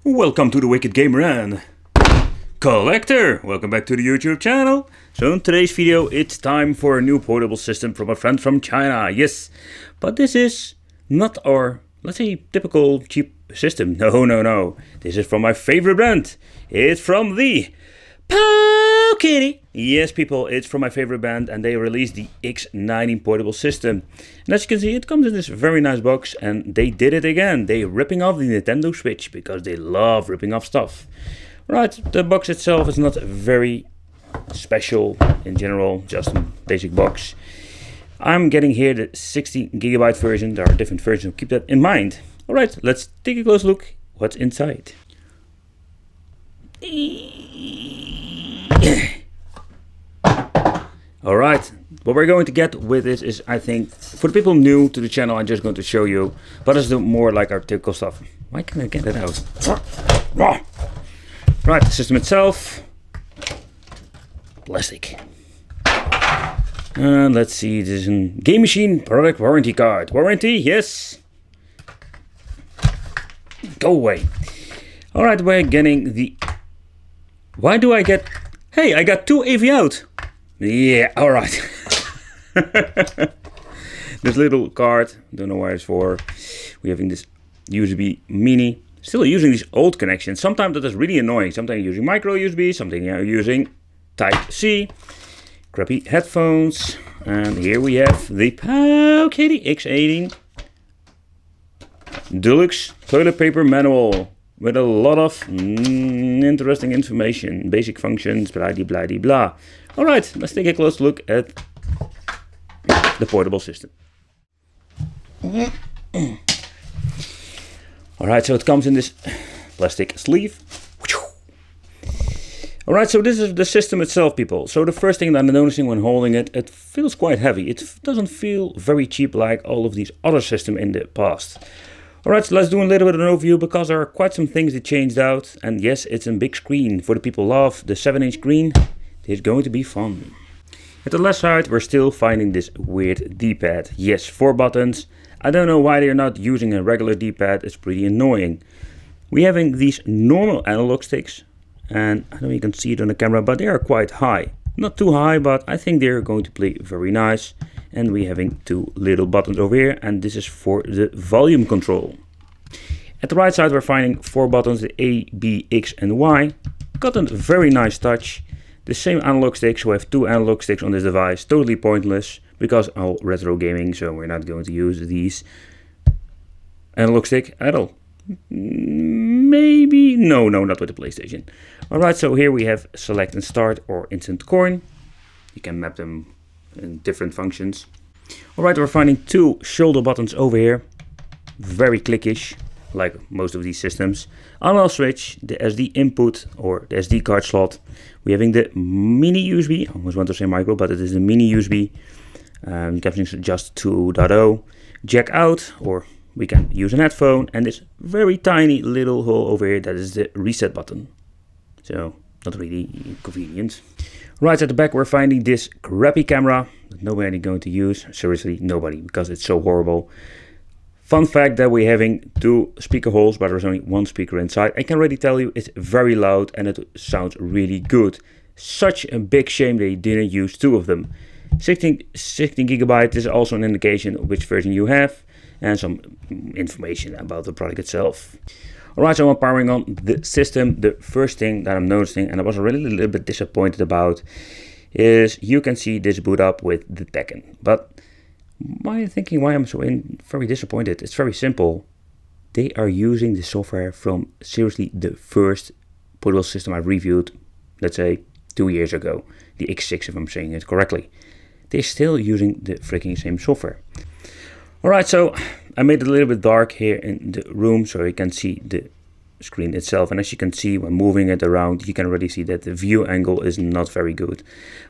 Welcome to the Wicked Gamer and Collector! Welcome back to the YouTube channel. So in today's video it's time for a new portable system from a friend from China. Yes, but this is not our, let's say, typical cheap system. No. This is from my favorite brand. It's from the Powkiddy. Yes, people, it's from my favorite band, and they released the X19 portable system. And as you can see, it comes in this very nice box, and they did it again. They're ripping off the Nintendo Switch because they love ripping off stuff. Right, the box itself is not very special in general, just a basic box. I'm getting here the 60GB version. There are different versions, so keep that in mind. Alright, let's take a close look what's inside. Alright, what we're going to get with this is, I think, for the people new to the channel, I'm just going to show you, but it's more like our typical stuff. Why can't I get it out? Right, the system itself, plastic. And let's see, this is a game machine product warranty card. Warranty, yes. Go away. Alright, we're getting the... Why do I get... Hey, I got 2 AV out. Yeah, alright. This little card, don't know why it's for. We're having this USB mini. Still using these old connections. Sometimes that is really annoying. Sometimes you're using micro USB, sometimes you're using Type C. Crappy headphones. And here we have the Powkiddy X19 Deluxe Toilet Paper Manual. With a lot of interesting information, basic functions, blah blah blah blah. Alright, let's take a close look at the portable system. Alright, so it comes in this plastic sleeve. Alright, so this is the system itself, people. So the first thing that I'm noticing when holding it, it feels quite heavy. It doesn't feel very cheap like all of these other systems in the past. Alright, so let's do a little bit of an overview because there are quite some things that changed out. And yes, it's a big screen. For the people who love the 7-inch screen, it's going to be fun. At the left side, we're still finding this weird D-pad. Yes, 4 buttons. I don't know why they're not using a regular D-pad. It's pretty annoying. We're having these normal analog sticks. And I don't know if you can see it on the camera, but they are quite high. Not too high, but I think they're going to play very nice. And we're having 2 little buttons over here, and this is for the volume control. At the right side, we're finding 4 buttons, the A, B, X and Y. Got a very nice touch. The same analog sticks, so we have 2 analog sticks on this device. Totally pointless, because all retro gaming, so we're not going to use these analog stick at all. Maybe, no, not with the PlayStation. Alright, so here we have select and start or instant coin. You can map them in different functions. Alright, we're finding 2 shoulder buttons over here. Very clickish, like most of these systems. On-off switch, the SD input or the SD card slot. We're having the mini USB, I almost want to say micro, but it is the mini USB. Captioning just 2.0. Jack out, or we can use an headphone, and this very tiny little hole over here, that is the reset button. So, not really convenient. Right at the back, we're finding this crappy camera that nobody going to use. Seriously, nobody, because it's so horrible. Fun fact that we're having 2 speaker holes, but there's only 1 speaker inside. I can already tell you it's very loud and it sounds really good. Such a big shame they didn't use 2 of them. 16GB is also an indication of which version you have, and some information about the product itself. Alright, so I'm powering on the system. The first thing that I'm noticing, and I was really a little bit disappointed about, is you can see this boot up with the Tekken. But why are you thinking why I'm so very disappointed? It's very simple. They are using the software from seriously the first portable system I reviewed, let's say 2 years ago. The X6, if I'm saying it correctly. They're still using the freaking same software. Alright, so I made it a little bit dark here in the room so you can see the screen itself. And as you can see, when moving it around, you can already see that the view angle is not very good.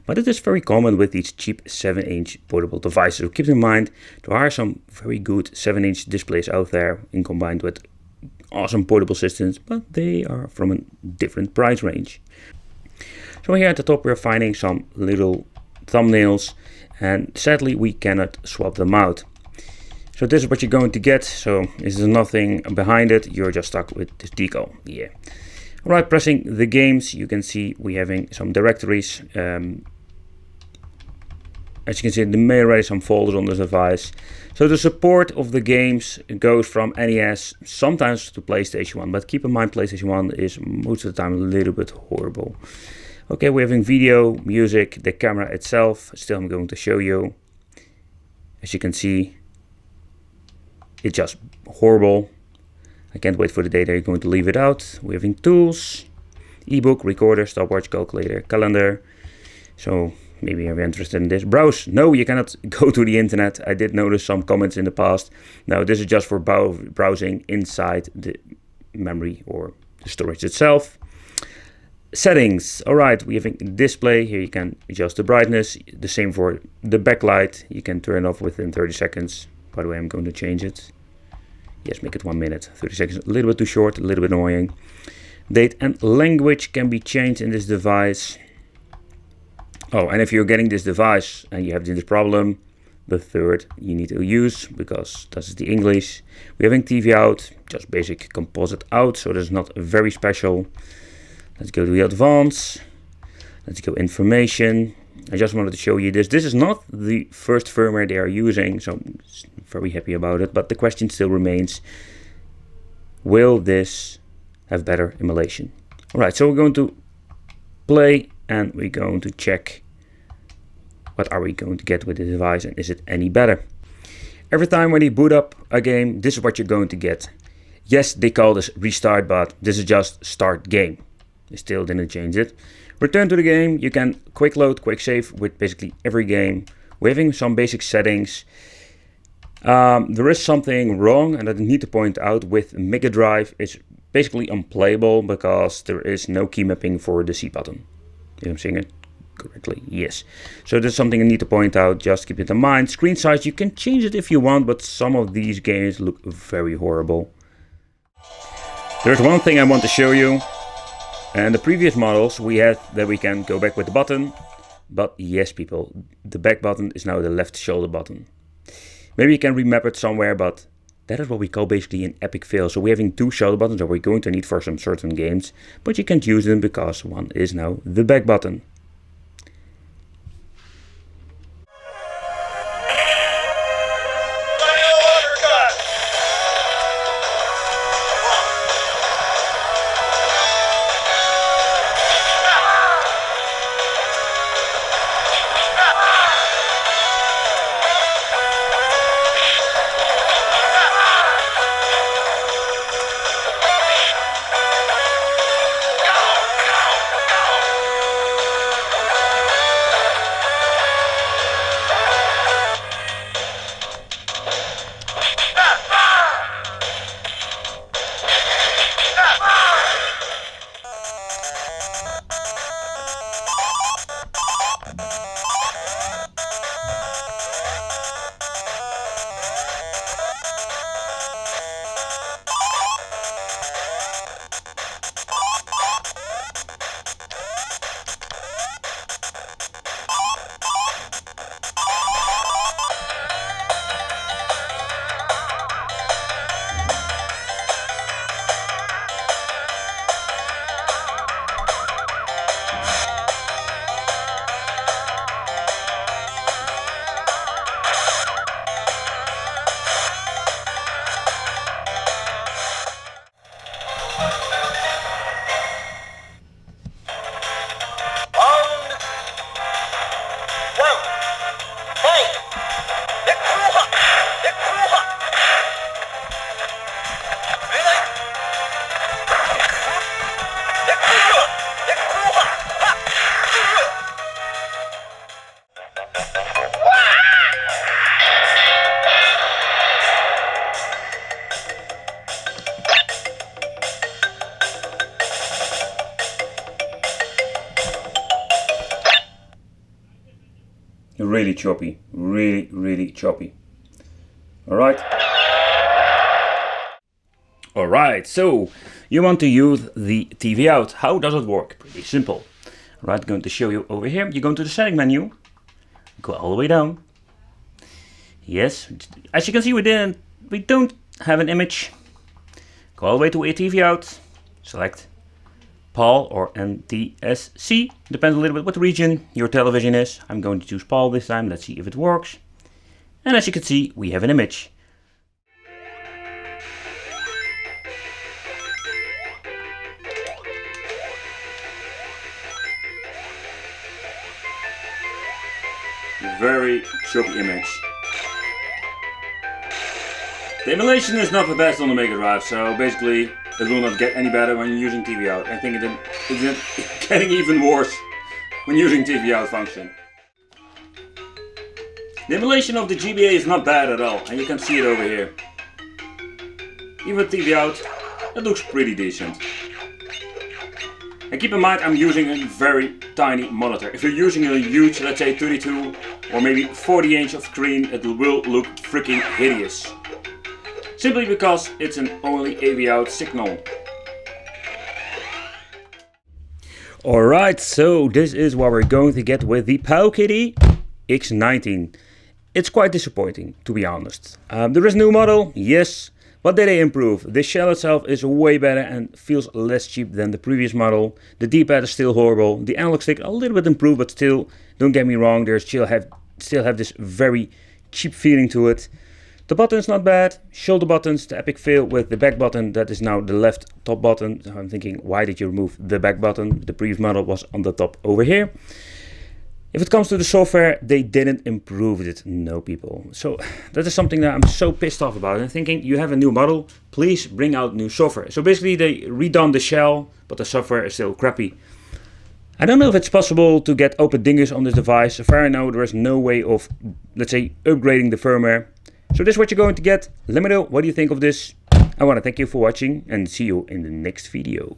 But it is very common with these cheap 7-inch portable devices. So keep in mind, there are some very good 7-inch displays out there in combined with awesome portable systems, but they are from a different price range. So here at the top, we're finding some little thumbnails, and sadly we cannot swap them out. So this is what you're going to get. So this is nothing behind it. You're just stuck with this decal. Yeah. All right, pressing the games, you can see we're having some directories. As you can see, there may already some folders on this device. So the support of the games goes from NES sometimes to PlayStation 1, but keep in mind PlayStation 1 is most of the time a little bit horrible. Okay, we're having video, music, the camera itself. Still, I'm going to show you. As you can see, it's just horrible. I can't wait for the day that you're going to leave it out. We're having tools, ebook, recorder, stopwatch, calculator, calendar. So maybe you're interested in this. Browse. No, you cannot go to the internet. I did notice some comments in the past. Now this is just for browsing inside the memory or the storage itself. Settings. Alright, we have a display. Here you can adjust the brightness. The same for the backlight. You can turn off within 30 seconds. By the way, I'm going to change it. Yes, make it 1 minute. 30 seconds, a little bit too short, a little bit annoying. Date and language can be changed in this device. Oh, and if you're getting this device and you have this problem, the third you need to use because this is the English. We're having TV out, just basic composite out, so that's not very special. Let's go to the advanced. Let's go information. I just wanted to show you this. This is not the first firmware they are using, so I'm very happy about it. But the question still remains, will this have better emulation? All right, so we're going to play and we're going to check what are we going to get with the device and is it any better. Every time when you boot up a game, this is what you're going to get. Yes, they call this restart, but this is just start game. They still didn't change it. Return to the game. You can quick load, quick save with basically every game. We're having some basic settings. There is something wrong and I need to point out with Mega Drive. It's basically unplayable because there is no key mapping for the C button. If I'm saying it correctly, yes. So that's something I need to point out. Just keep it in mind. Screen size, you can change it if you want, but some of these games look very horrible. There's one thing I want to show you. And the previous models we had that we can go back with the button. But yes, people, the back button is now the left shoulder button. Maybe you can remap it somewhere, but that is what we call basically an epic fail. So we're having two shoulder buttons that we're going to need for some certain games, but you can't use them because one is now the back button. Really choppy, really choppy. Alright, so you want to use the TV out. How does it work? Pretty simple. Alright, going to show you over here. You go to the setting menu, go all the way down. Yes, as you can see, we don't have an image. Go all the way to a TV out, select PAL or NTSC, depends a little bit what region your television is. I'm going to choose PAL this time, let's see if it works. And as you can see, we have an image. Very choppy image. The emulation is not the best on the Mega Drive, so basically it will not get any better when you're using TV out. I think it's getting even worse when using TV out function. The emulation of the GBA is not bad at all, and you can see it over here. Even with TV out, it looks pretty decent. And keep in mind, I'm using a very tiny monitor. If you're using a huge, let's say 32 or maybe 40 inch of screen, it will look freaking hideous. Simply because it's an only AV out signal. Alright, so this is what we're going to get with the Powkiddy X19. It's quite disappointing, to be honest. There is a new model, yes. What did they improve? The shell itself is way better and feels less cheap than the previous model. The D-pad is still horrible. The analog stick a little bit improved, but still, don't get me wrong, they still have this very cheap feeling to it. The button's not bad. Shoulder buttons, the epic fail with the back button, that is now the left top button. So I'm thinking, why did you remove the back button? The previous model was on the top over here. If it comes to the software, they didn't improve it, no people. So that is something that I'm so pissed off about. I'm thinking, you have a new model, please bring out new software. So basically they redone the shell, but the software is still crappy. I don't know if it's possible to get open dingus on this device. So far I know there is no way of, let's say, upgrading the firmware. So this is what you're going to get. Let me know, what do you think of this? I want to thank you for watching and see you in the next video.